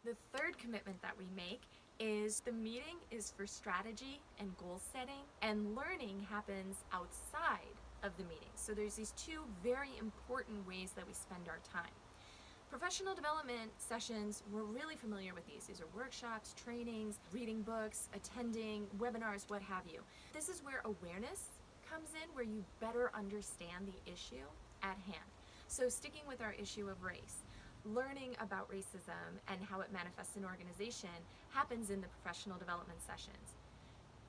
The third commitment that we make is the meeting is for strategy and goal setting, and learning happens outside of the meeting. So there's these two very important ways that we spend our time. Professional development sessions, we're really familiar with these. These are workshops, trainings, reading books, attending webinars, what have you. This is where awareness comes in, where you better understand the issue at hand. So sticking with our issue of race, learning about racism and how it manifests in an organization happens in the professional development sessions.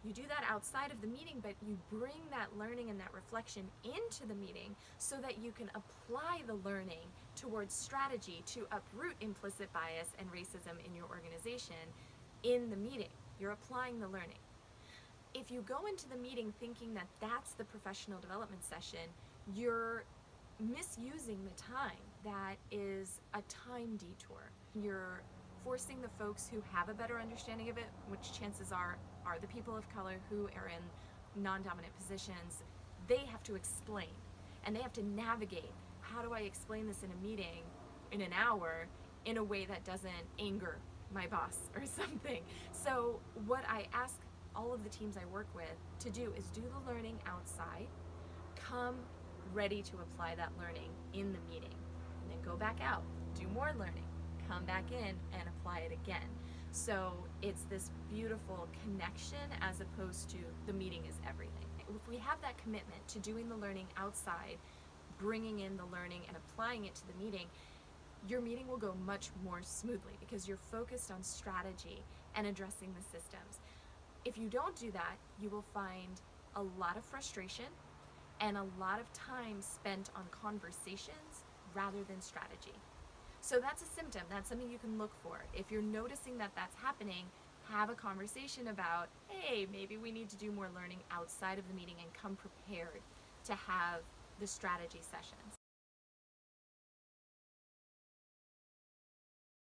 You do that outside of the meeting, but you bring that learning and that reflection into the meeting so that you can apply the learning towards strategy to uproot implicit bias and racism in your organization in the meeting. You're applying the learning. If you go into the meeting thinking that that's the professional development session, you're misusing the time. That is a time detour. You're forcing the folks who have a better understanding of it, which chances are the people of color who are in non-dominant positions. They have to explain and they have to navigate. How do I explain this in a meeting in an hour in a way that doesn't anger my boss or something? So what I ask all of the teams I work with to do is do the learning outside, come ready to apply that learning in the meeting, and then go back out, do more learning, come back in and apply it again. So it's this beautiful connection as opposed to the meeting is everything. If we have that commitment to doing the learning outside, bringing in the learning and applying it to the meeting, your meeting will go much more smoothly because you're focused on strategy and addressing the systems. If you don't do that, you will find a lot of frustration and a lot of time spent on conversations rather than strategy. So that's a symptom. That's something you can look for. If you're noticing that that's happening, have a conversation about, hey, maybe we need to do more learning outside of the meeting and come prepared to have the strategy sessions.